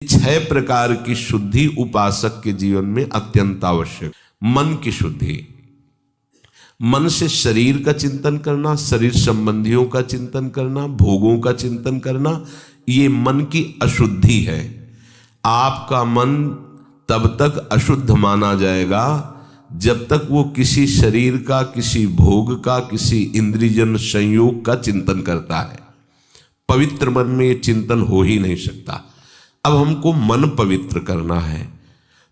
6 प्रकार की शुद्धि उपासक के जीवन में अत्यंत आवश्यक। मन की शुद्धि, मन से शरीर का चिंतन करना, शरीर संबंधियों का चिंतन करना, भोगों का चिंतन करना, ये मन की अशुद्धि है। आपका मन तब तक अशुद्ध माना जाएगा जब तक वो किसी शरीर का, किसी भोग का, किसी इंद्रियजन संयोग का चिंतन करता है। पवित्र मन में ये चिंतन हो ही नहीं सकता। अब हमको मन पवित्र करना है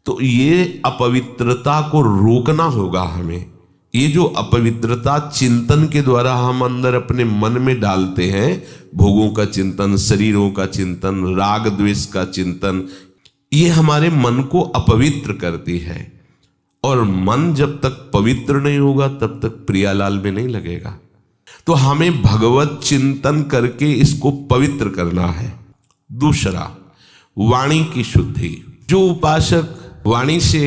तो ये अपवित्रता को रोकना होगा हमें। ये जो अपवित्रता चिंतन के द्वारा हम अंदर अपने मन में डालते हैं, भोगों का चिंतन, शरीरों का चिंतन, राग द्वेष का चिंतन, ये हमारे मन को अपवित्र करती है। और मन जब तक पवित्र नहीं होगा तब तक प्रियालाल में नहीं लगेगा। तो हमें भगवत चिंतन करके इसको पवित्र करना है। दूसरा, वाणी की शुद्धि। जो उपासक वाणी से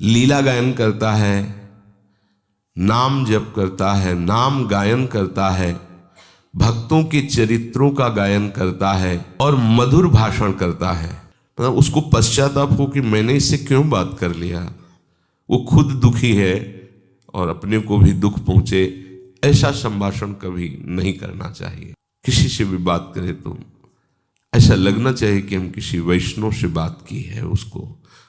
लीला गायन करता है, नाम जप करता है, नाम गायन करता है, भक्तों के चरित्रों का गायन करता है और मधुर भाषण करता है, मतलब उसको पश्चाताप हो कि मैंने इससे क्यों बात कर लिया, वो खुद दुखी है और अपने को भी दुख पहुंचे, ऐसा संभाषण कभी नहीं करना चाहिए। किसी से भी बात करें तो ऐसा लगना चाहिए कि हम किसी वैष्णव से बात की है, उसको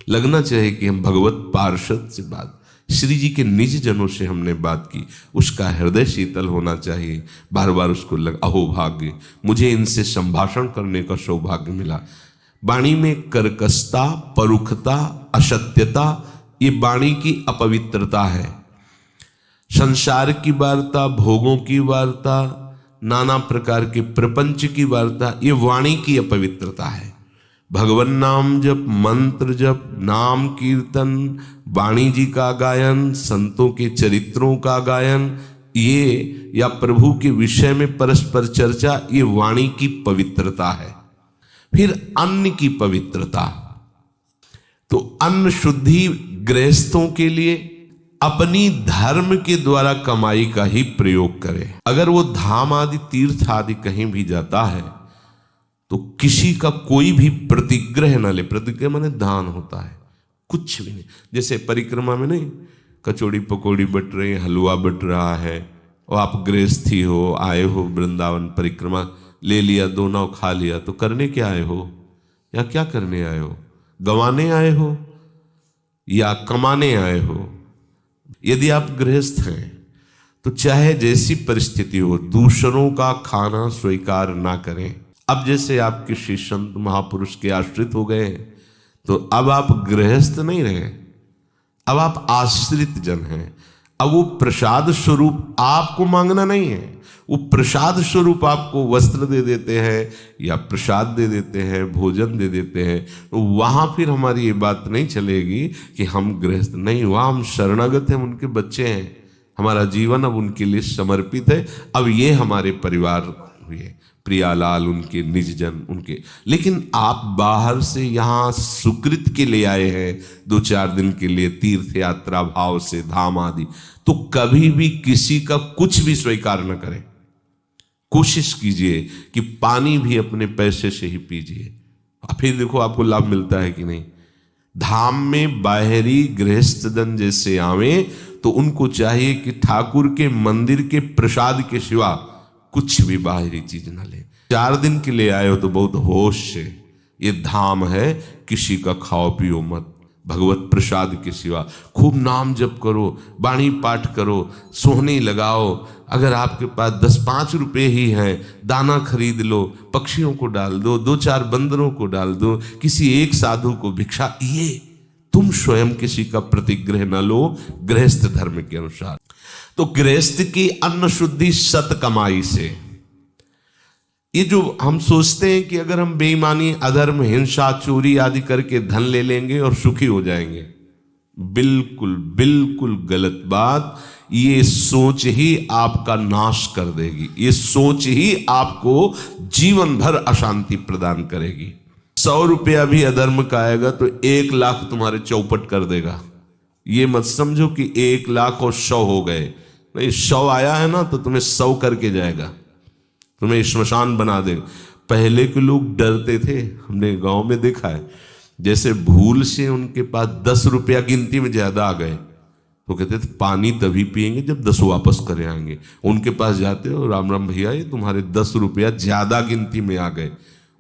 लगना चाहिए कि हम भगवत पार्षद से बात, श्री जी के निज जनों से हमने बात की, उसका हृदय शीतल होना चाहिए। बार बार उसको अहो भाग्य, मुझे इनसे संभाषण करने का सौभाग्य मिला। वाणी में कर्कशता, परुखता, असत्यता, ये वाणी की अपवित्रता है। संसार की वार्ता, भोगों की वार्ता, नाना प्रकार के प्रपंच की वार्ता, ये वाणी की अपवित्रता है। भगवान नाम जप, मंत्र जप, नाम कीर्तन, वाणी जी का गायन, संतों के चरित्रों का गायन, ये या प्रभु के विषय में परस्पर चर्चा, ये वाणी की पवित्रता है। फिर अन्न की पवित्रता, तो अन्न शुद्धि गृहस्थों के लिए अपनी धर्म के द्वारा कमाई का ही प्रयोग करे। अगर वो धाम आदि, तीर्थ आदि कहीं भी जाता है तो किसी का कोई भी प्रतिग्रह न ले। प्रतिग्रह माने दान होता है, कुछ भी नहीं। जैसे परिक्रमा में नहीं, कचौड़ी पकौड़ी बट रही, हलवा बट रहा है, और आप गृहस्थी हो, आए हो वृंदावन परिक्रमा, ले लिया, 2 नाव खा लिया, तो करने क्या आए हो या क्या करने आए हो? गंवाने आए हो या कमाने आए हो? यदि आप गृहस्थ हैं तो चाहे जैसी परिस्थिति हो, दूसरों का खाना स्वीकार ना करें। अब जैसे आप किसी संत महापुरुष के आश्रित हो गए तो अब आप गृहस्थ नहीं रहे, अब आप आश्रित जन हैं। अब वो प्रसाद स्वरूप आपको मांगना नहीं है, वो प्रसाद स्वरूप आपको वस्त्र दे देते हैं या प्रसाद दे देते हैं, भोजन दे देते हैं। तो वहाँ फिर हमारी ये बात नहीं चलेगी कि हम गृहस्थ नहीं, वहाँ हम शरणागत हैं, उनके बच्चे हैं, हमारा जीवन अब उनके लिए समर्पित है। अब ये हमारे परिवार हुए, प्रियालाल, उनके निजजन, उनके। लेकिन आप बाहर से यहाँ सुकृत के लिए आए हैं 2-4 दिन के लिए, तीर्थ यात्रा भाव से, धाम आदि, तो कभी भी किसी का कुछ भी स्वीकार न करें। कोशिश कीजिए कि पानी भी अपने पैसे से ही पीजिए, फिर देखो आपको लाभ मिलता है कि नहीं। धाम में बाहरी गृहस्थ जन जैसे आवे तो उनको चाहिए कि ठाकुर के मंदिर के प्रसाद के सिवा कुछ भी बाहरी चीज ना ले। 4 दिन के लिए आए हो तो बहुत होश से, ये धाम है, किसी का खाओ पियो मत, भगवत प्रसाद के सिवा खूब नाम जप करो, वाणी पाठ करो, सोहनी लगाओ। अगर आपके पास 10-5 रुपए ही हैं, दाना खरीद लो, पक्षियों को डाल दो, 2-4 बंदरों को डाल दो, किसी एक साधु को भिक्षा, ये तुम स्वयं किसी का प्रतिग्रह न लो गृहस्थ धर्म के अनुसार। तो गृहस्थ की अन्न शुद्धि सत कमाई से। ये जो हम सोचते हैं कि अगर हम बेईमानी, अधर्म, हिंसा, चोरी आदि करके धन ले लेंगे और सुखी हो जाएंगे, बिल्कुल बिल्कुल गलत बात। ये सोच ही आपका नाश कर देगी, ये सोच ही आपको जीवन भर अशांति प्रदान करेगी। 100 रुपया भी अधर्म का आएगा तो 1 लाख तुम्हारे चौपट कर देगा। ये मत समझो कि 1 लाख और 100 हो गए, नहीं, 100 आया है ना तो तुम्हें 100 करके जाएगा, तुम्हें श्मशान बना देगा। पहले के लोग डरते थे, हमने गांव में देखा है, जैसे भूल से उनके पास 10 रुपया गिनती में ज्यादा आ गए तो कहते थे पानी तभी पिएंगे जब 10 वापस करे आएंगे। उनके पास जाते हो, राम राम भैया, ये तुम्हारे 10 रुपया ज्यादा गिनती में आ गए।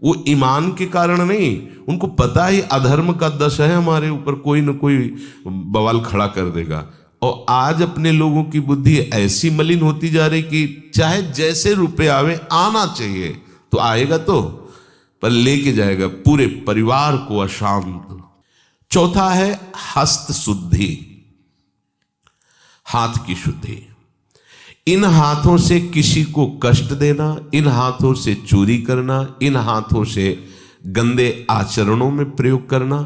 वो ईमान के कारण नहीं, उनको पता है अधर्म का दश है हमारे ऊपर, कोई न कोई बवाल खड़ा कर देगा। और आज अपने लोगों की बुद्धि ऐसी मलिन होती जा रही कि चाहे जैसे रुपए आवे, आना चाहिए तो आएगा तो, पर लेके जाएगा पूरे परिवार को अशांत। चौथा है हस्त शुद्धि, हाथ की शुद्धि। इन हाथों से किसी को कष्ट देना, इन हाथों से चोरी करना, इन हाथों से गंदे आचरणों में प्रयोग करना,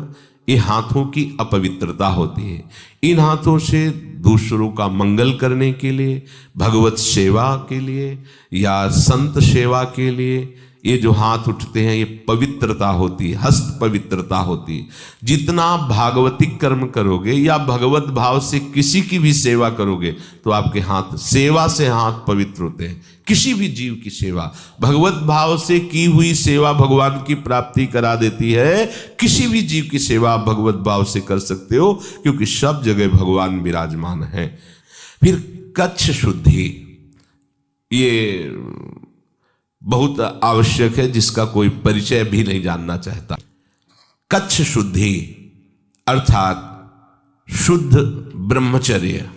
ये हाथों की अपवित्रता होती है। इन हाथों से दूसरों का मंगल करने के लिए, भगवत सेवा के लिए या संत सेवा के लिए ये जो हाथ उठते हैं, ये पवित्रता होती है, हस्त पवित्रता होती है। जितना भागवतिक कर्म करोगे या भगवत भाव से किसी की भी सेवा करोगे तो आपके हाथ, सेवा से हाथ पवित्र होते हैं। किसी भी जीव की सेवा, भगवत भाव से की हुई सेवा भगवान की प्राप्ति करा देती है। किसी भी जीव की सेवा आप भगवत भाव से कर सकते हो, क्योंकि सब जगह भगवान विराजमान है। फिर कच्छ शुद्धि, ये बहुत आवश्यक है, जिसका कोई परिचय भी नहीं जानना चाहता। कच्छ शुद्धि अर्थात शुद्ध ब्रह्मचर्य,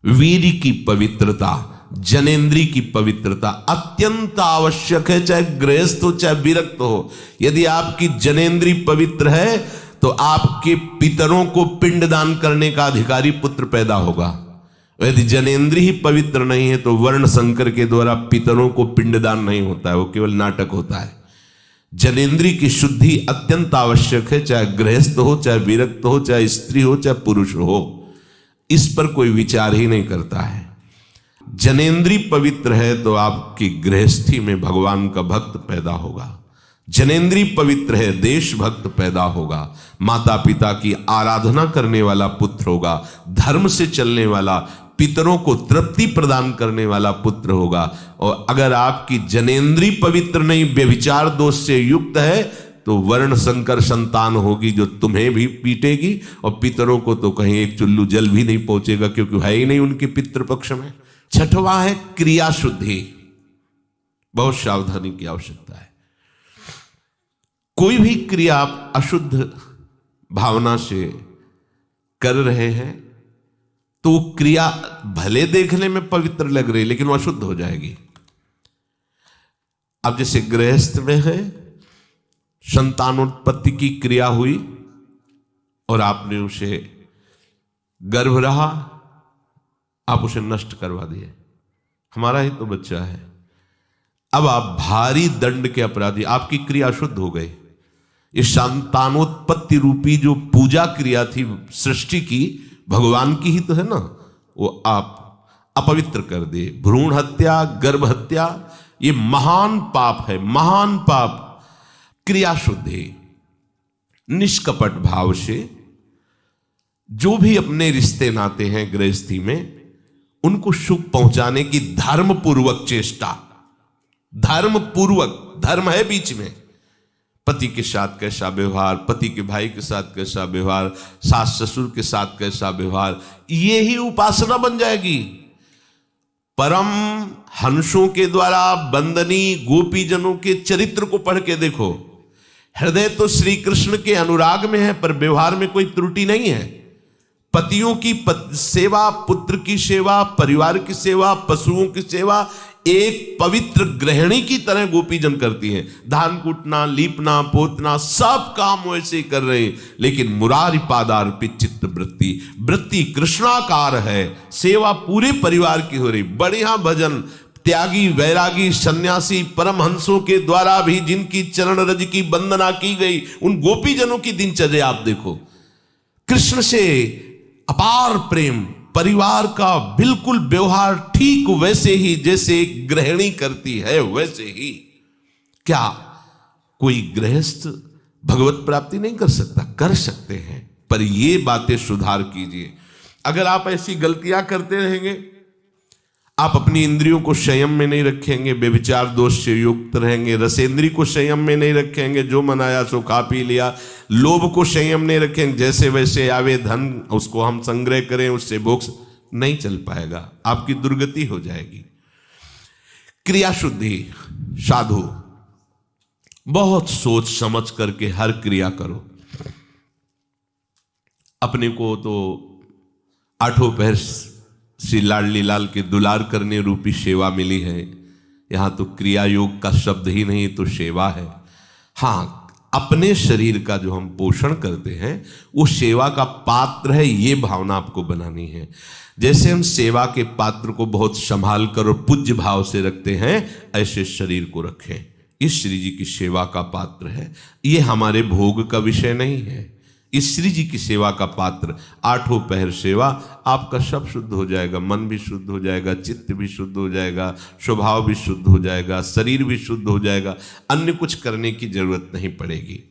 वीर की पवित्रता, जनेन्द्री की पवित्रता अत्यंत आवश्यक है, चाहे गृहस्थ हो चाहे विरक्त हो। यदि आपकी जनेन्द्री पवित्र है तो आपके पितरों को पिंडदान करने का अधिकारी पुत्र पैदा होगा। यदि जनेन्द्री ही पवित्र नहीं है तो वर्ण संकर के द्वारा पितरों को पिंडदान नहीं होता है, वो केवल नाटक होता है। जनेन्द्री की शुद्धि अत्यंत आवश्यक है, चाहे गृहस्थ हो चाहे विरक्त हो, चाहे स्त्री हो चाहे पुरुष हो, इस पर कोई विचार ही नहीं करता है। जनेन्द्री पवित्र है तो आपकी गृहस्थी में भगवान का भक्त पैदा होगा। जनेन्द्री पवित्र है, देशभक्त पैदा होगा, माता पिता की आराधना करने वाला पुत्र होगा, धर्म से चलने वाला, पितरों को तृप्ति प्रदान करने वाला पुत्र होगा। और अगर आपकी जनेन्द्री पवित्र नहीं, व्यभिचार दोष से युक्त है, तो वर्ण संकर संतान होगी जो तुम्हें भी पीटेगी और पितरों को तो कहीं एक चुल्लू जल भी नहीं पहुंचेगा, क्योंकि है ही नहीं उनके पितृपक्ष में। छठवां है क्रिया शुद्धि, बहुत सावधानी की आवश्यकता है। कोई भी क्रिया आप अशुद्ध भावना से कर रहे हैं तो वो क्रिया भले देखने में पवित्र लग रही, लेकिन वो अशुद्ध हो जाएगी। अब जैसे गृहस्थ में है, संतानोत्पत्ति की क्रिया हुई और आपने उसे गर्भ रहा, आप उसे नष्ट करवा दिए, हमारा ही तो बच्चा है। अब आप भारी दंड के अपराधी, आपकी क्रिया शुद्ध हो गई। इस संतानोत्पत्ति रूपी जो पूजा क्रिया थी सृष्टि की, भगवान की ही तो है ना, वो आप अपवित्र कर दिए। भ्रूण हत्या, गर्भ हत्या, ये महान पाप है, महान पाप। क्रिया शुद्धि, निष्कपट भाव से जो भी अपने रिश्ते नाते हैं गृहस्थी में, उनको सुख पहुंचाने की धर्म पूर्वक चेष्टा, धर्म पूर्वक, धर्म है बीच में, पति के साथ कैसा व्यवहार, पति के भाई के साथ कैसा व्यवहार, सास ससुर के साथ कैसा व्यवहार, ये ही उपासना बन जाएगी। परम हंसों के द्वारा वंदनी गोपीजनों के चरित्र को पढ़ के देखो, हृदय तो श्री कृष्ण के अनुराग में है, पर व्यवहार में कोई त्रुटि नहीं है। पतियों की सेवा, पुत्र की सेवा, परिवार की सेवा, पशुओं की सेवा एक पवित्र गृहिणी की तरह गोपीजन करती हैं। धान कूटना, लीपना, पोतना, सब काम वैसे ही कर रहे हैं, लेकिन मुरारी पादार्पित चित्त वृत्ति, वृत्ति कृष्णाकार है, सेवा पूरे परिवार की हो रही। बढ़िया भजन, त्यागी, वैरागी, सन्यासी, परमहंसों के द्वारा भी जिनकी चरण रज की वंदना की गई, उन गोपीजनों की दिनचर्या आप देखो। कृष्ण से अपार प्रेम, परिवार का बिल्कुल व्यवहार ठीक वैसे ही जैसे एक गृहिणी करती है, वैसे ही। क्या कोई गृहस्थ भगवत प्राप्ति नहीं कर सकता? कर सकते हैं, पर ये बातें सुधार कीजिए। अगर आप ऐसी गलतियां करते रहेंगे, आप अपनी इंद्रियों को संयम में नहीं रखेंगे, व्यभिचार दोष से युक्त रहेंगे, रसेंद्री को संयम में नहीं रखेंगे, जो मन आया सो खा पी लिया, लोभ को संयम नहीं रखेंगे, जैसे वैसे आवे धन उसको हम संग्रह करें, उससे भोग नहीं चल पाएगा, आपकी दुर्गति हो जाएगी। क्रिया शुद्धि, साधु बहुत सोच समझ करके हर क्रिया करो। अपने को तो आठों पहर श्री लाडली लाल के दुलार करने रूपी सेवा मिली है, यहां तो क्रिया योग का शब्द ही नहीं तो सेवा है। हाँ, अपने शरीर का जो हम पोषण करते हैं वो सेवा का पात्र है, ये भावना आपको बनानी है। जैसे हम सेवा के पात्र को बहुत संभाल कर और पूज्य भाव से रखते हैं, ऐसे शरीर को रखें। इस श्री जी की सेवा का पात्र है, ये हमारे भोग का विषय नहीं है। इस श्री जी की सेवा का पात्र, आठों पहर सेवा, आपका सब शुद्ध हो जाएगा, मन भी शुद्ध हो जाएगा, चित्त भी शुद्ध हो जाएगा, स्वभाव भी शुद्ध हो जाएगा, शरीर भी शुद्ध हो जाएगा, अन्य कुछ करने की जरूरत नहीं पड़ेगी।